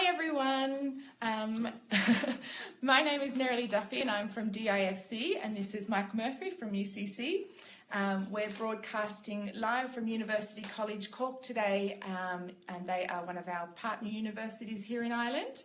Hi everyone, my name is Nerily Duffy and I'm from DIFC, and this is Mike Murphy from UCC. We're broadcasting live from University College Cork today, and they are one of our partner universities here in Ireland.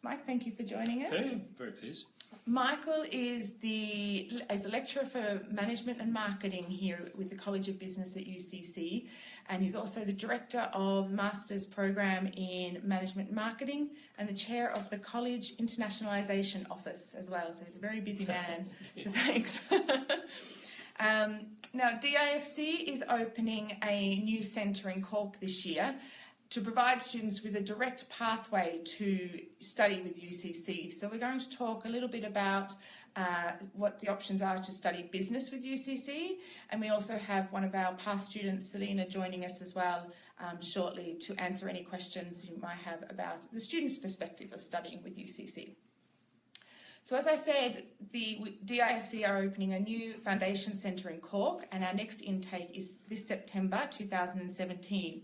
Mike, thank you for joining us. Hey, very pleased. Michael is a lecturer for management and marketing here with the College of Business at UCC, and he's also the director of master's program in management and marketing and the chair of the college internationalization office as well. So he's a very busy man. So thanks. Now, DIFC is opening a new centre in Cork this year to provide students with a direct pathway to study with UCC. So we're going to talk a little bit about what the options are to study business with UCC, and we also have one of our past students, Selena, joining us as well shortly to answer any questions you might have about the student's perspective of studying with UCC. So as I said, the DIFC are opening a new foundation centre in Cork, and our next intake is this September 2017.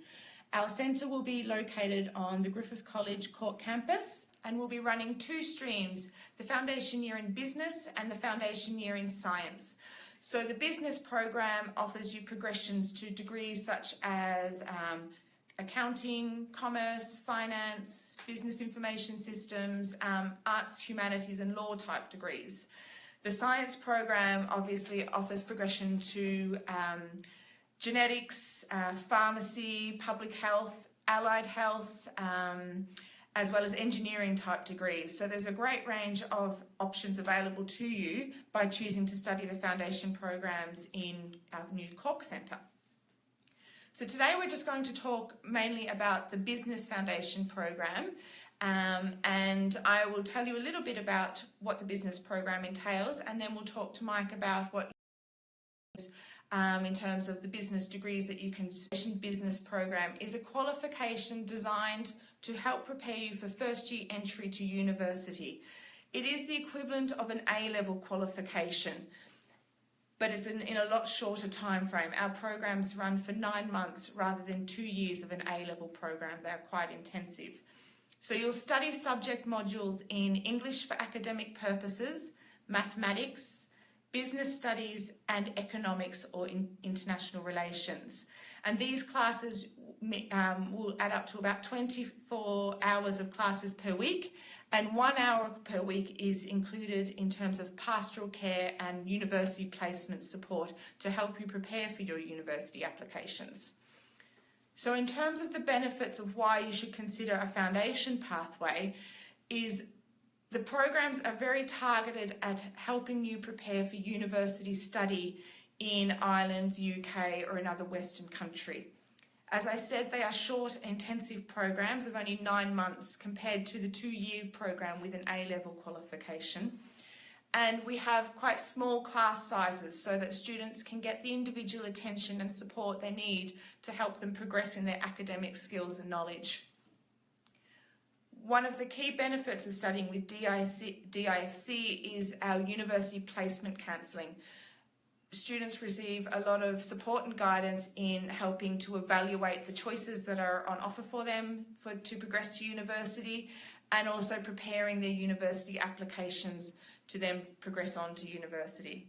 Our centre will be located on the University College Cork campus and will be running two streams, the foundation year in business and the foundation year in science. So the business program offers you progressions to degrees such as accounting, commerce, finance, business information systems, arts, humanities and law type degrees. The science program obviously offers progression to genetics, pharmacy, public health, allied health, as well as engineering type degrees. So there's a great range of options available to you by choosing to study the foundation programs in our new Cork Centre. So today we're just going to talk mainly about the business foundation program, and I will tell you a little bit about what the business program entails, and then we'll talk to Mike about what in terms of the business degrees that you can. Business program is a qualification designed to help prepare you for first year entry to university. It is the equivalent of an A-level qualification, but it's in a lot shorter time frame. Our programs run for 9 months rather than 2 years of an A-level program. They're quite intensive. So you'll study subject modules in English for academic purposes, mathematics, business studies and economics or international relations. And these classes will add up to about 24 hours of classes per week, and 1 hour per week is included in terms of pastoral care and university placement support to help you prepare for your university applications. So in terms of the benefits of why you should consider a foundation pathway, is the programs are very targeted at helping you prepare for university study in Ireland, the UK or another Western country. As I said, they are short, intensive programs of only 9 months compared to the 2-year program with an A-level qualification. And we have quite small class sizes so that students can get the individual attention and support they need to help them progress in their academic skills and knowledge. One of the key benefits of studying with DIFC is our university placement counselling. Students receive a lot of support and guidance in helping to evaluate the choices that are on offer for them to progress to university, and also preparing their university applications to then progress on to university.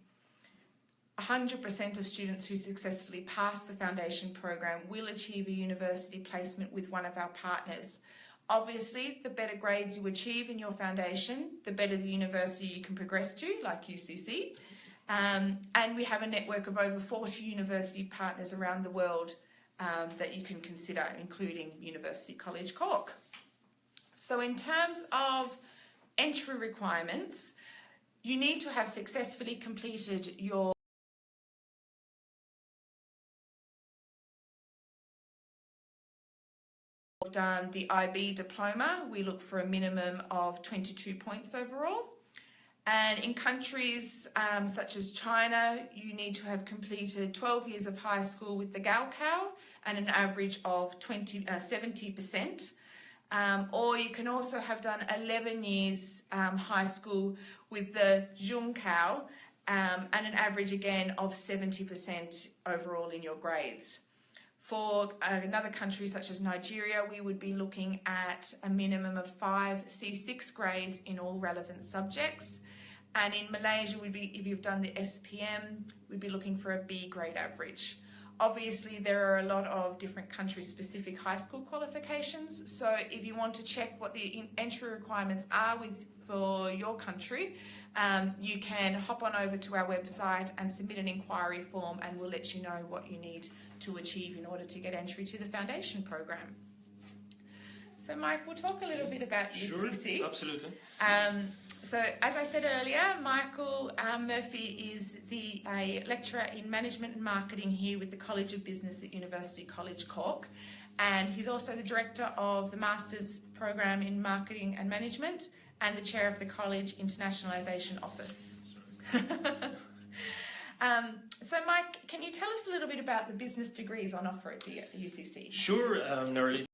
100% of students who successfully pass the foundation program will achieve a university placement with one of our partners. Obviously, the better grades you achieve in your foundation, the better the university you can progress to, like UCC. And we have a network of over 40 university partners around the world that you can consider, including University College Cork. So in terms of entry requirements, you need to have successfully completed your done the IB diploma. We look for a minimum of 22 points overall. And in countries such as China, you need to have completed 12 years of high school with the Gaokao and an average of 70%. Or you can also have done 11 years high school with the Zhongkao and an average again of 70% overall in your grades. For another country such as Nigeria, we would be looking at a minimum of 5 C6 grades in all relevant subjects. And in Malaysia, if you've done the SPM, we'd be looking for a B grade average. Obviously, there are a lot of different country-specific high school qualifications. So if you want to check what the entry requirements are for your country, you can hop on over to our website and submit an inquiry form, and we'll let you know what you need to achieve in order to get entry to the foundation program. So Mike, we'll talk a little bit about UCC. Sure, absolutely. So as I said earlier, Michael Murphy is a lecturer in management and marketing here with the College of Business at University College Cork, and he's also the director of the Master's Program in Marketing and Management and the chair of the College Internationalisation Office. So Mike, can you tell us a little bit about the business degrees on offer at the UCC? Sure, Nerly.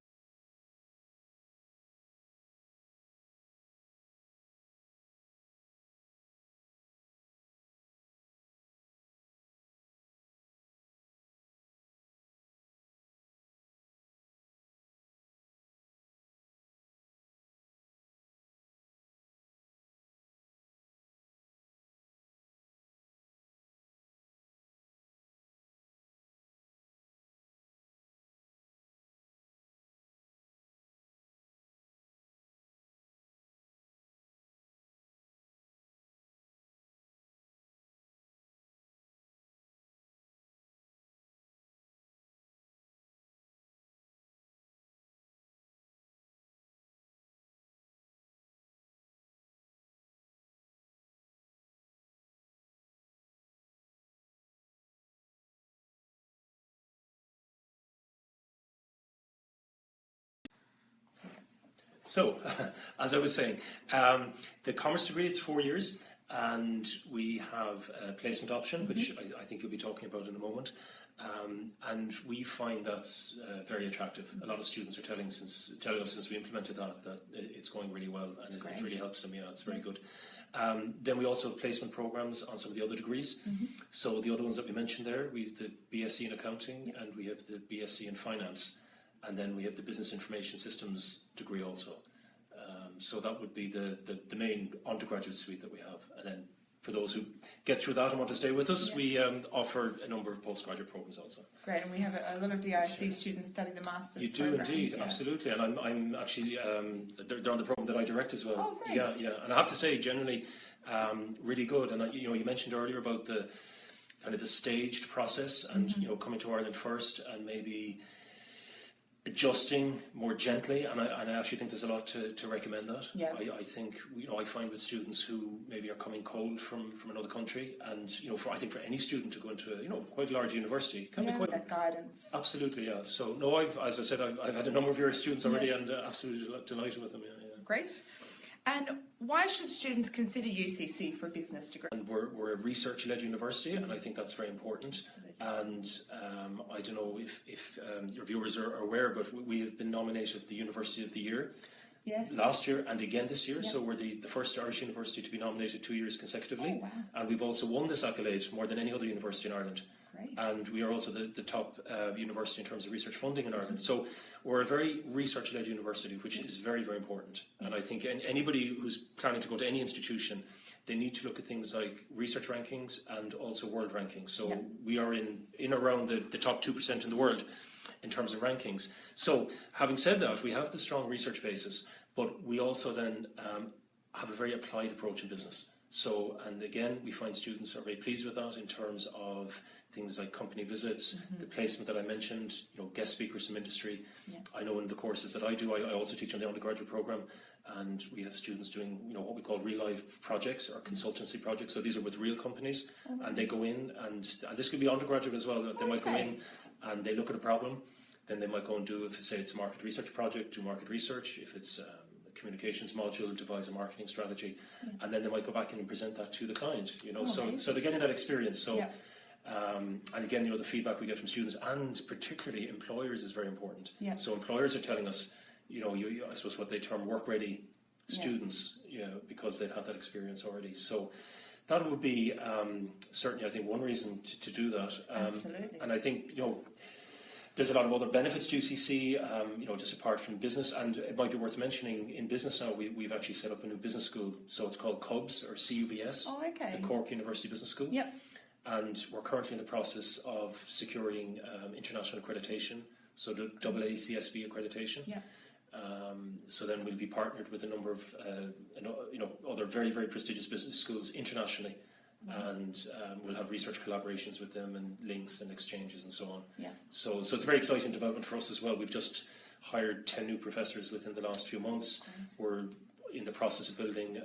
So, as I was saying, the commerce degree, it's 4 years, and we have a placement option, which I think you'll be talking about in a moment. And we find that's very attractive. A lot of students are telling us since we implemented that it's going really well, and it really helps them. Yeah, it's very good. Then we also have placement programs on some of the other degrees. So the other ones that we mentioned there, we have the BSc in accounting, and we have the BSc in finance, and then we have the business information systems degree also. So that would be the main undergraduate suite that we have. And then for those who get through that and want to stay with us, we offer a number of postgraduate programs also. Great, and we have a lot of DIFC students study the master's You do indeed, absolutely. And I'm actually, they're on the program that I direct as well. Oh, great. Yeah. And I have to say, generally, really good. And you mentioned earlier about the kind of the staged process and coming to Ireland first and maybe adjusting more gently, and I actually think there's a lot to recommend that. Yeah. I think I find with students who maybe are coming cold from another country, and I think for any student to go into a quite a large university can be quite that guidance. Absolutely, yeah. So no, as I said, I've had a number of your students already, and absolutely delighted with them. Yeah. Great. And why should students consider UCC for a business degree? And we're a research-led university, and I think that's very important. Absolutely. And I don't know if your viewers are aware, but we have been nominated the University of the Year last year and again this year. Yep. So we're the first Irish university to be nominated 2 years consecutively. Oh, wow. And we've also won this accolade more than any other university in Ireland. Great. And we are also the top university in terms of research funding in Ireland. So we're a very research-led university, which is very, very important. And I think anybody who's planning to go to any institution, they need to look at things like research rankings and also world rankings. So we are in around the top 2% in the world in terms of rankings. So having said that, we have the strong research basis, but we also then have a very applied approach in business. So, and again, we find students are very pleased with that in terms of things like company visits, the placement that I mentioned, guest speakers from industry. Yeah. I know in the courses that I do, I also teach on the undergraduate program, and we have students doing, what we call real life projects or consultancy projects. So these are with real companies, and they go in, and this could be undergraduate as well. They might go in and they look at a problem, then they might go and do, if say it's a market research project, do market research. If it's communications module, devise a marketing strategy, and then they might go back in and present that to the client. So they're getting that experience. So, and again, the feedback we get from students and particularly employers is very important. Yeah. So employers are telling us, I suppose what they term work-ready students, because they've had that experience already. So that would be certainly, I think, one reason to do that. Absolutely. And I think, There's a lot of other benefits to UCC, just apart from business, and it might be worth mentioning in business now, we've actually set up a new business school, so it's called CUBS, or CUBS, the Cork University Business School. Yep. And we're currently in the process of securing international accreditation, so the AACSB accreditation. Yep. So then we'll be partnered with a number of other very, very prestigious business schools internationally. And we'll have research collaborations with them and links and exchanges and so on. Yeah. So it's a very exciting development for us as well. We've just hired 10 new professors within the last few months. We're in the process of building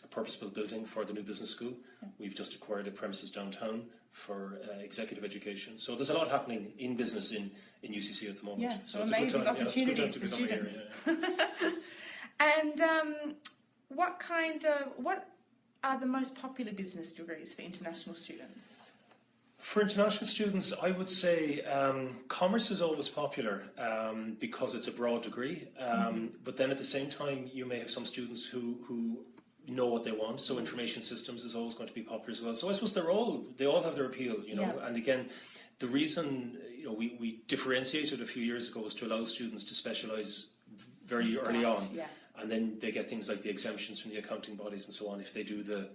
a purpose-built building for the new business school. Yeah. We've just acquired a premises downtown for executive education. So there's a lot happening in business in UCC at the moment. Yeah, so amazing opportunities for students. And what are the most popular business degrees for international students? For international students, I would say commerce is always popular because it's a broad degree. But then at the same time, you may have some students who know what they want. So information systems is always going to be popular as well. So I suppose they all have their appeal, And again, the reason we differentiated a few years ago was to allow students to specialise very early on. Yeah. And then they get things like the exemptions from the accounting bodies and so on if they do the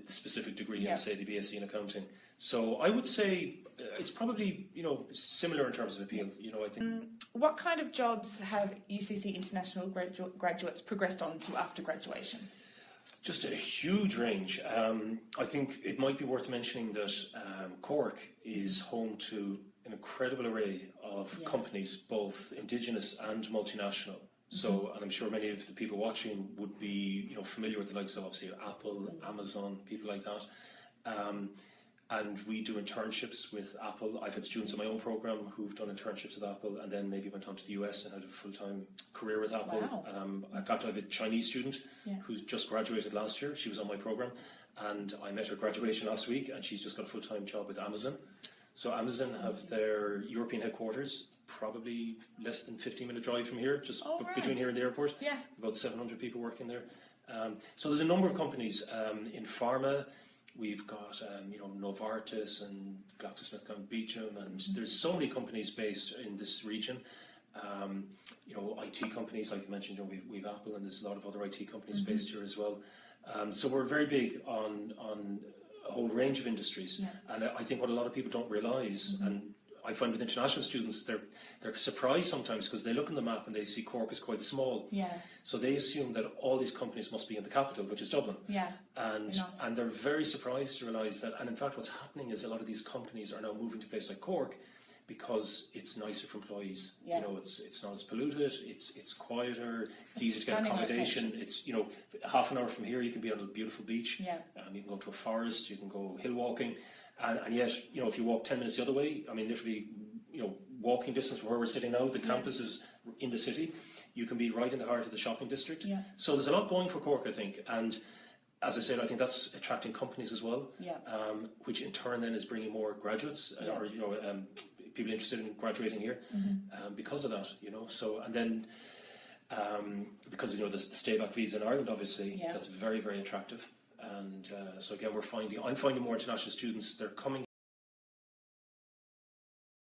specific degree in, say, the BSc in accounting. So I would say it's probably, similar in terms of appeal, I think. What kind of jobs have UCC international graduates progressed on to after graduation? Just a huge range. I think it might be worth mentioning that Cork is home to an incredible array of companies, both indigenous and multinational. So, and I'm sure many of the people watching would be, familiar with the likes of obviously Apple, Amazon, people like that. And we do internships with Apple. I've had students in my own program who've done internships with Apple and then maybe went on to the US and had a full-time career with Apple. Wow. In fact, I have a Chinese student who's just graduated last year. She was on my program and I met her graduation last week and she's just got a full-time job with Amazon. So Amazon have their European headquarters probably less than 15-minute drive from here, just between here and the airport. Yeah. About 700 people working there. So there's a number of companies in pharma. We've got Novartis and GlaxoSmithKline Beecham, and there's so many companies based in this region. IT companies, like you mentioned, we've Apple, and there's a lot of other IT companies based here as well. So we're very big on a whole range of industries, and I think what a lot of people don't realise, and I find with international students, they're surprised sometimes because they look on the map and they see Cork is quite small. Yeah. So they assume that all these companies must be in the capital, which is Dublin. Yeah. And they're very surprised to realise that. And in fact, what's happening is a lot of these companies are now moving to places like Cork because it's nicer for employees. Yeah. It's not as polluted. It's quieter. It's easier to get accommodation. Location. It's half an hour from here you can be on a beautiful beach. Yeah. You can go to a forest. You can go hill walking. And yet, if you walk 10 minutes the other way, I mean, literally, walking distance from where we're sitting now, the campus is in the city. You can be right in the heart of the shopping district. Yeah. So there's a lot going for Cork, I think. And as I said, I think that's attracting companies as well, which in turn then is bringing more graduates or people interested in graduating here because of that. So and then because the stay back visa in Ireland, obviously, that's very, very attractive. And so again, I'm finding more international students. They're coming.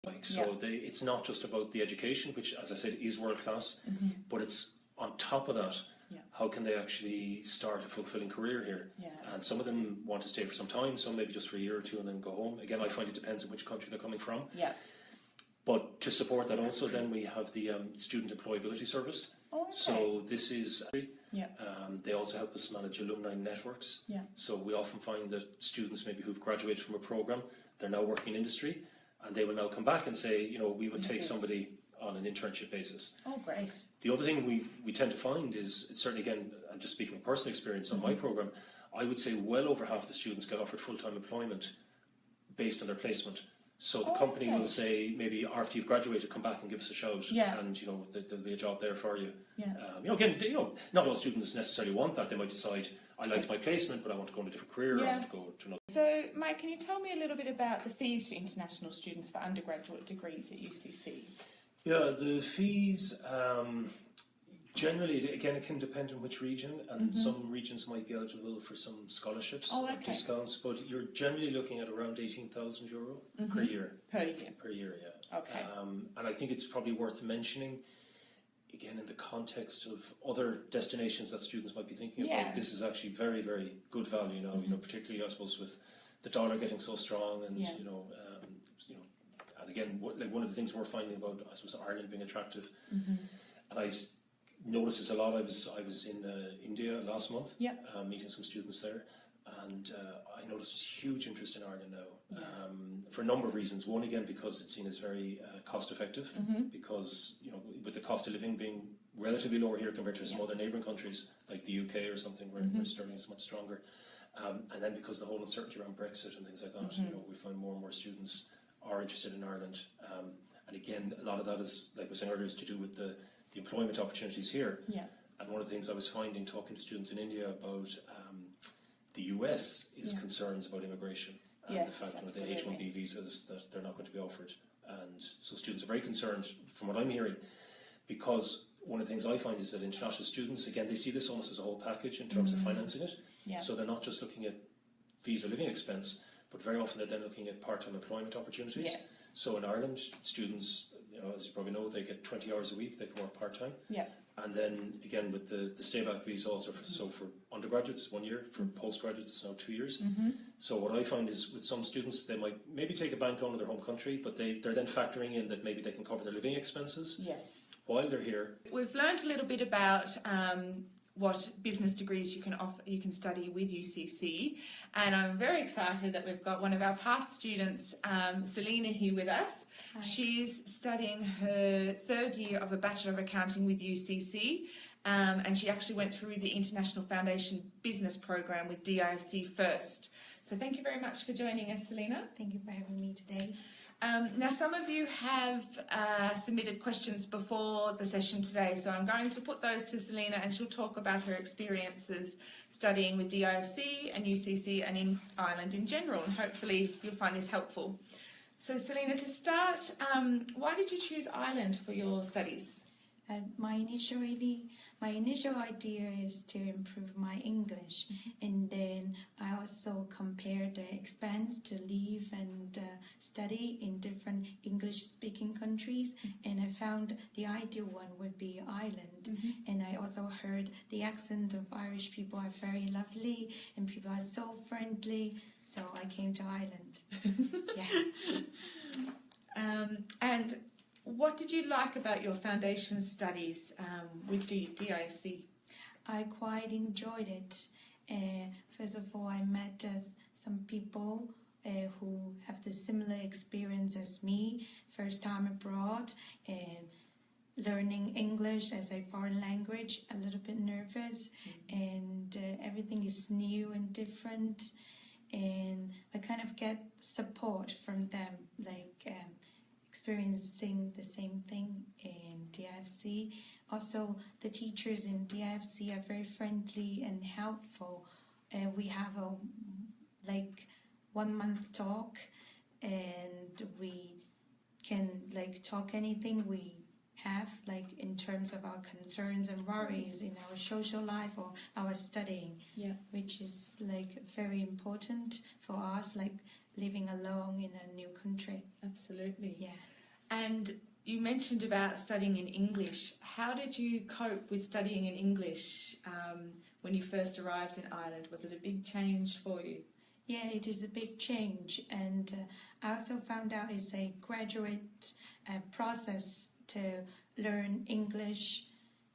It's not just about the education, which, as I said, is world class, but it's on top of that. Yeah. How can they actually start a fulfilling career here? Yeah. And some of them want to stay for some time, some maybe just for a year or two and then go home. Again, I find it depends on which country they're coming from. Yeah. But to support that also, then we have the Student Employability Service. Oh, okay. So this is. Yeah. They also help us manage alumni networks. Yeah. So we often find that students maybe who've graduated from a program, they're now working in industry, and they will now come back and say, we would take somebody on an internship basis. Oh, great. The other thing we tend to find is, certainly again, I'm just speaking from personal experience on my program, I would say well over half the students get offered full-time employment based on their placement. So the company will say, maybe after you've graduated, come back and give us a shout, and there'll be a job there for you. Yeah. Again, not all students necessarily want that. They might decide, I liked my placement, but I want to go in a different career. I want to go to another. So, Mike, can you tell me a little bit about the fees for international students for undergraduate degrees at UCC? Yeah, the fees Generally, again, it can depend on which region, and some regions might be eligible for some scholarships or discounts, but you're generally looking at around €18,000 per year. Per year. Per year, yeah. Okay. And I think it's probably worth mentioning, again, in the context of other destinations that students might be thinking about, this is actually very, very good value now, you know, particularly, I suppose, with the dollar getting so strong and, you know, and again, like one of the things we're finding about, I suppose, Ireland being attractive, and I've noticed this a lot. I was in India last month, meeting some students there, and I noticed there's huge interest in Ireland now, for a number of reasons. One, again, because it's seen as very cost effective, because, you know, with the cost of living being relatively lower here compared to some other neighbouring countries like the UK or something, where sterling is much stronger, and then because the whole uncertainty around Brexit and things like that, you know, we find more and more students are interested in Ireland, and again, a lot of that is, like we were saying earlier, is to do with the employment opportunities here. And one of the things I was finding talking to students in India about the US is concerns about immigration and the fact that the H-1B visas, that they're not going to be offered. And so students are very concerned, from what I'm hearing, because one of the things I find is that international students, again, they see this almost as a whole package in terms of financing it. So they're not just looking at fees or living expense, but very often they're then looking at part-time employment opportunities. So in Ireland, students, you know, as you probably know, they get 20 hours a week, they can work part-time. And then again with the stay-back visa also, so for undergraduates 1 year, for postgraduates it's now 2 years. So what I find is with some students, they might maybe take a bank loan in their home country, but they're then factoring in that maybe they can cover their living expenses while they're here. We've learned a little bit about what business degrees you can offer, you can study with UCC, and I'm very excited that we've got one of our past students, Selena, here with us. Hi. She's studying her third year of a Bachelor of Accounting with UCC, and she actually went through the International Foundation Business Program with DIFC first. So thank you very much for joining us, Selena. Thank you for having me today. Now, some of you have submitted questions before the session today, so I'm going to put those to Selena, and she'll talk about her experiences studying with DIFC and UCC and in Ireland in general, and hopefully you'll find this helpful. So, Selena, to start, why did you choose Ireland for your studies? My initial idea is to improve my English, and then I also compared the expense to live and study in different English-speaking countries, and I found the ideal one would be Ireland. And I also heard the accent of Irish people are very lovely, and people are so friendly, so I came to Ireland. And what did you like about your foundation studies with DIFC? I quite enjoyed it. First of all, I met some people who have the similar experience as me, first time abroad, learning English as a foreign language, a little bit nervous, and everything is new and different, and I kind of get support from them, like experiencing the same thing in DIFC. Also, the teachers in DIFC are very friendly and helpful. We have a 1 month talk, and we can talk anything we have, in terms of our concerns and worries in our social life or our studying, which is very important for us, living alone in a new country. Absolutely. Yeah. And you mentioned about studying in English. How did you cope with studying in English when you first arrived in Ireland? Was it a big change for you? Yeah, it is a big change, and I also found out it's a graduate process to learn English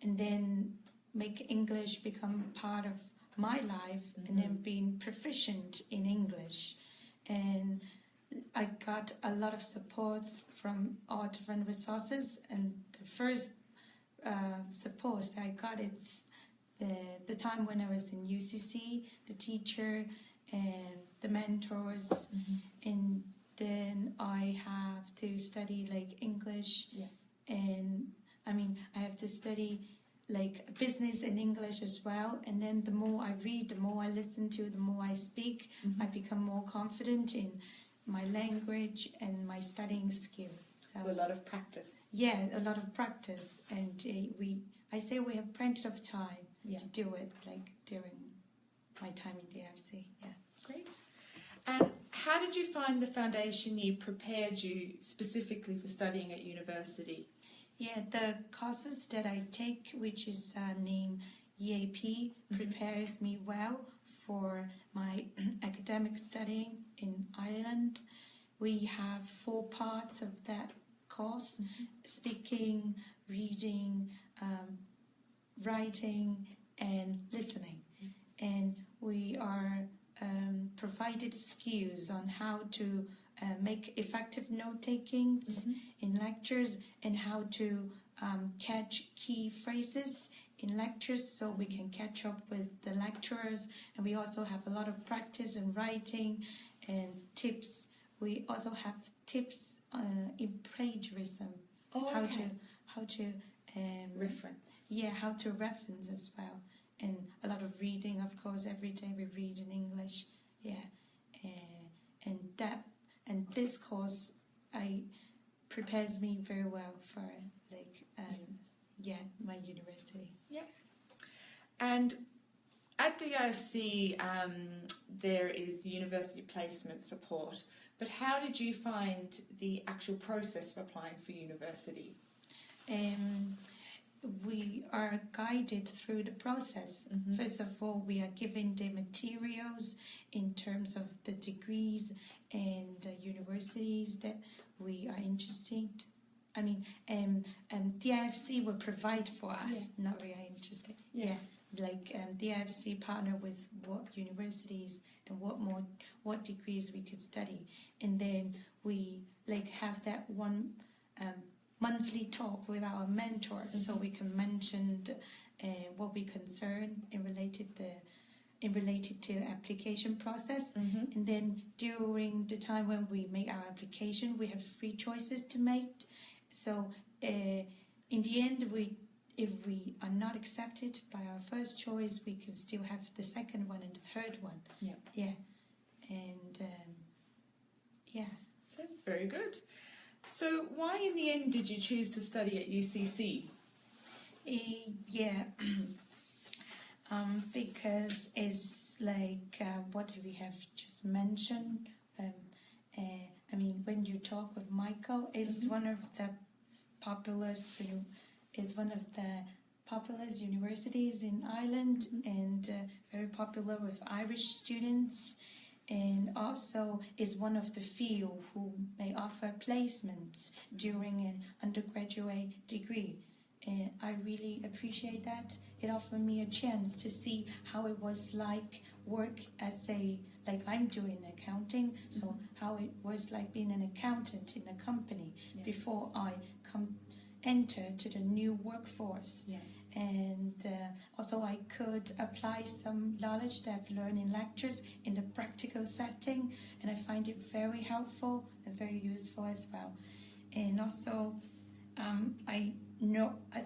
and then make English become part of my life, and then being proficient in English. And I got a lot of supports from all different resources, and the first support I got, it's the time when I was in UCC, the teacher and the mentors, and then I have to study English, and I have to study business in English as well, and then the more I read, the more I listen to, the more I speak, I become more confident in my language and my studying skill. So a lot of practice. Yeah, a lot of practice, and I say we have plenty of time Yeah. to do it, like during my time in DIFC. Yeah. Great. And how did you find the foundation year prepared you specifically for studying at university? Yeah, the courses that I take, which is named EAP, prepares me well for my academic studying in Ireland. We have 4 parts of that course: speaking, reading, writing, and listening. And we are provided skills on how to make effective note-takings in lectures, and how to catch key phrases in lectures so we can catch up with the lecturers. And we also have a lot of practice in writing and tips. We also have tips in plagiarism, how to reference. Yeah, how to reference as well. And a lot of reading, of course. Every day we read in English. Yeah, and this course prepares me very well for my university. Yeah. And at DIFC, there is the university placement support. But how did you find the actual process of applying for university? We are guided through the process. First of all, we are given the materials in terms of the degrees and universities that we are interested. I mean, DIFC will provide for us, not we are interested. Yeah. Like DIFC partner with what universities and what degrees we could study, and then we have that one monthly talk with our mentors, so we can mention what we concern in related to application process. And then during the time when we make our application, we have 3 choices to make. So in the end, if we are not accepted by our first choice, we can still have the second one and the third one. Yeah. And So, very good. So why in the end did you choose to study at UCC? Because it's like what we have just mentioned. I mean, when you talk with Michael, is one of the populous universities in Ireland, and very popular with Irish students, and also is one of the few who may offer placements during an undergraduate degree. And I really appreciate that. It offered me a chance to see how it was like work as I'm doing accounting, so how it was like being an accountant in a company before I enter to the new workforce. And also I could apply some knowledge that I've learned in lectures in the practical setting, and I find it very helpful and very useful as well. And also I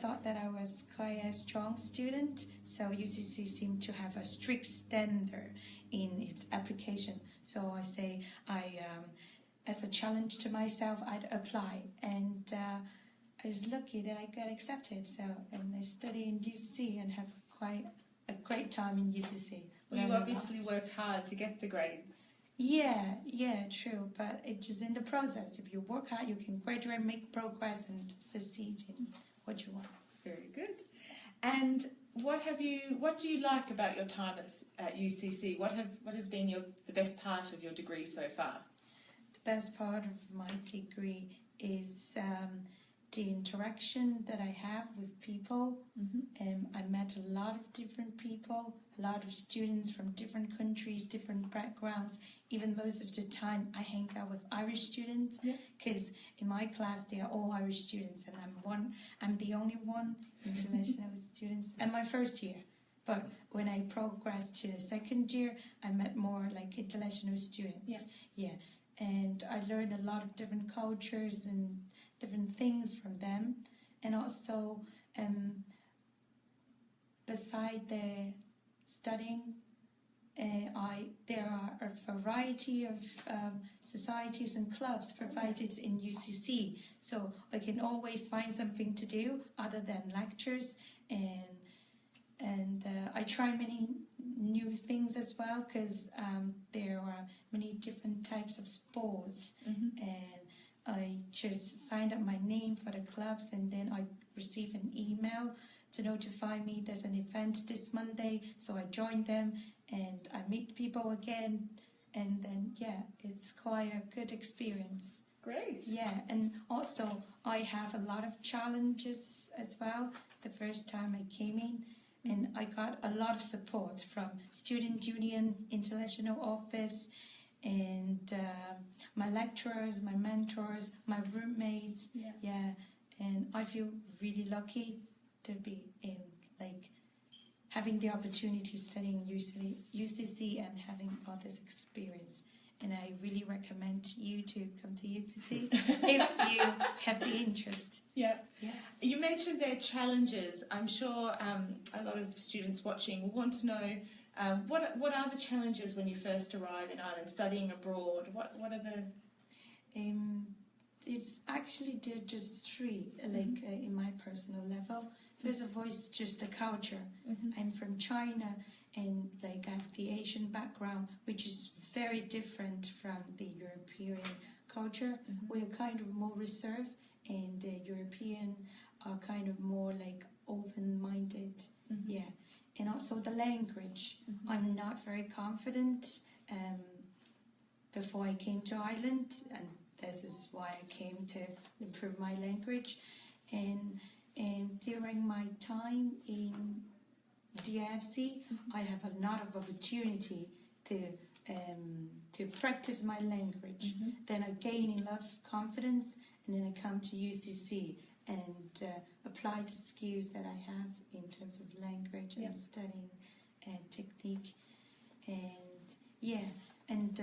thought that I was quite a strong student, so UCC seemed to have a strict standard in its application. So I say as a challenge to myself, I'd apply, and I was lucky that I got accepted. So, and I study in UCC and have quite a great time in UCC. Well, you obviously worked hard to get the grades. Yeah, true. But it's just in the process. If you work hard, you can graduate, make progress, and succeed in what you want. Very good. And what do you like about your time at UCC? What has been the best part of your degree so far? The best part of my degree is the interaction that I have with people. I met a lot of different people, a lot of students from different countries, different backgrounds. Even most of the time I hang out with Irish students, because in my class they are all Irish students, and I'm the only one international students, and my first year. But when I progressed to the second year, I met more like international students. And I learned a lot of different cultures and different things from them. And also, beside the studying, there are a variety of societies and clubs provided in UCC, so I can always find something to do other than lectures, and I try many new things as well, because there are many different types of sports, and I just signed up my name for the clubs, and then I received an email to notify me there's an event this Monday, so I joined them and I meet people again, and then it's quite a good experience. Great. Yeah, and also I have a lot of challenges as well. The first time I came in, and I got a lot of support from Student Union, International Office, and my lecturers, my mentors, my roommates. And I feel really lucky to be in, like, having the opportunity studying UCC and having all this experience. And I really recommend you to come to UCC if you have the interest. Yeah. You mentioned their challenges. I'm sure a lot of students watching will want to know what are the challenges when you first arrive in Ireland studying abroad? What are the... It's actually just three, like in my personal level. First of all, it's just the culture. I'm from China, and like I have the Asian background, which is very different from the European culture. We're kind of more reserved, and the European are kind of more like open-minded. And also the language. I'm not very confident before I came to Ireland, and this is why I came to improve my language. And during my time in DIFC, I have a lot of opportunity to practice my language. Then I gain enough confidence, and then I come to UCC and apply the skills that I have in terms of language and studying technique. And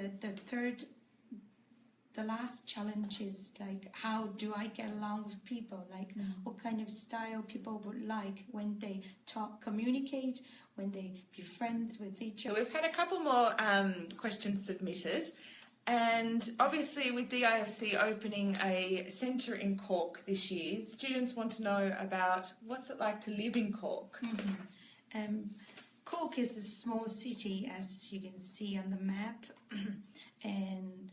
the last challenge is like, how do I get along with people? Like, what kind of style people would like when they communicate, when they be friends with each other. So we've had a couple more questions submitted, and obviously with DIFC opening a centre in Cork this year, students want to know about what's it like to live in Cork. Cork is a small city, as you can see on the map, and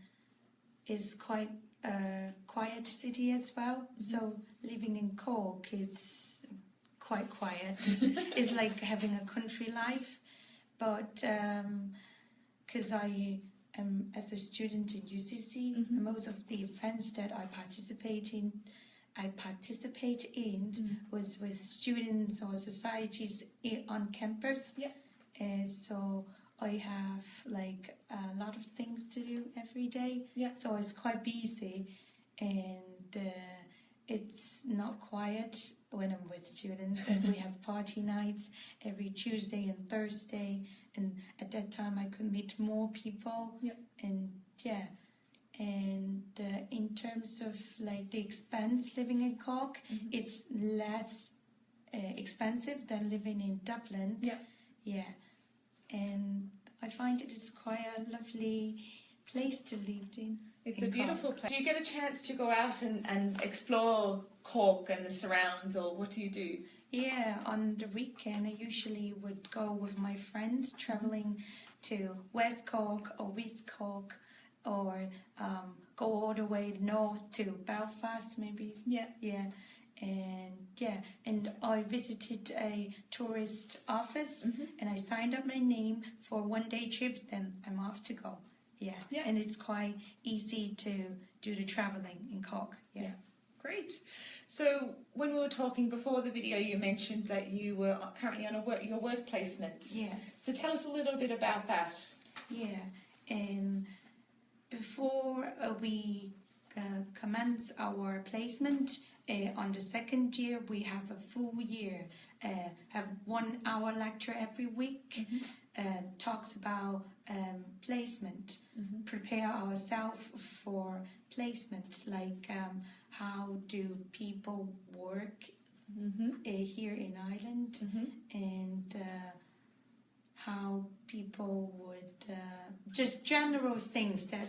is quite a quiet city as well. So living in Cork is quite quiet. It's like having a country life. But because I am as a student in UCC, most of the events that I participate in was with students or societies on campus. So I have like a lot of things to do every day. So it's quite busy, and it's not quiet when I'm with students. And we have party nights every Tuesday and Thursday, and at that time I could meet more people. And in terms of like the expense living in Cork, it's less expensive than living in Dublin. And I find it's quite a lovely place to live in. It's a beautiful place. Do you get a chance to go out and explore Cork and the surrounds, or what do you do? On the weekend I usually would go with my friends traveling to West Cork or East Cork, or go all the way north to Belfast maybe. And I visited a tourist office, and I signed up my name for one-day trips. Then I'm off to go. And it's quite easy to do the traveling in Cork. Great. So when we were talking before the video, you mentioned that you were currently on your work placement. So tell us a little bit about that. Before we commence our placement, on the second year we have a full year, have 1 hour lecture every week, talks about placement, prepare ourselves for placement, like how do people work here in Ireland, and how people would just general things that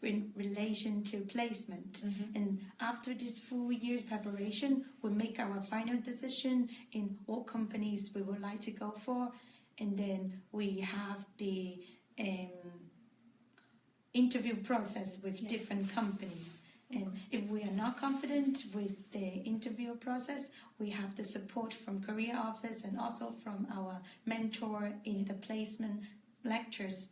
in relation to placement. And after this 4 years preparation, we make our final decision in what companies we would like to go for, and then we have the interview process with different companies. And if we are not confident with the interview process, we have the support from Career Office and also from our mentor in the placement lectures.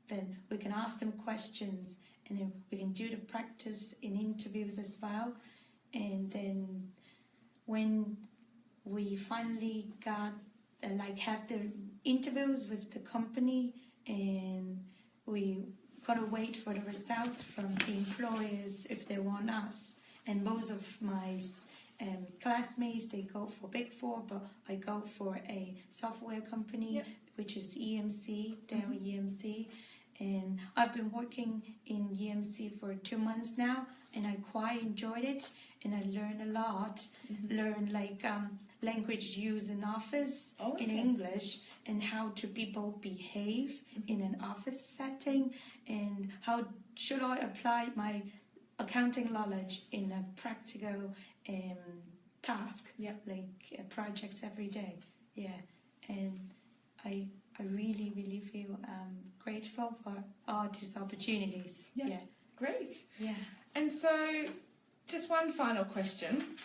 Then we can ask them questions, and then we can do the practice in interviews as well. And then when we finally got have the interviews with the company, and we gotta wait for the results from the employers if they want us. And most of my classmates, they go for Big Four, but I go for a software company, which is EMC, Dell EMC. And I've been working in EMC for 2 months now, and I quite enjoyed it, and I learned a lot. Learned language use in office in English, and how do people behave in an office setting, and how should I apply my accounting knowledge in a practical task, like projects every day. And I really, really feel grateful for all these opportunities. Great. Yeah. And so, just one final question.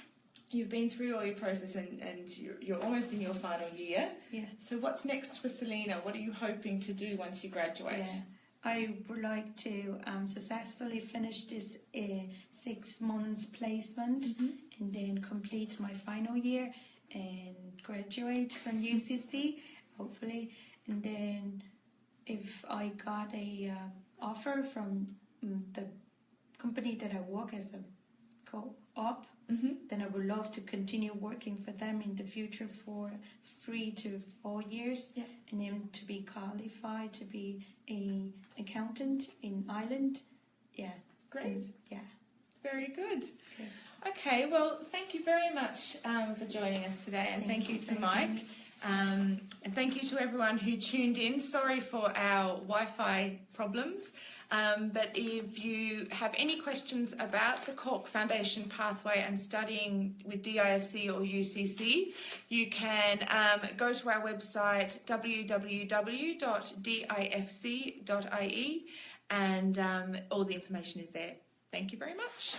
You've been through all your process, and you're almost in your final year. So what's next for Selena? What are you hoping to do once you graduate? I would like to successfully finish this 6 months placement, and then complete my final year and graduate from UCC, hopefully. And then if I got a offer from the company that I work as a co-op, then I would love to continue working for them in the future for 3 to 4 years, and then to be qualified to be an accountant in Ireland. Great. And, very good. Yes. Okay, well, thank you very much for joining us today, and thank you to Mike. And thank you to everyone who tuned in. Sorry for our Wi-Fi problems, but if you have any questions about the Cork Foundation pathway and studying with DIFC or UCC, you can go to our website www.difc.ie, and all the information is there. Thank you very much.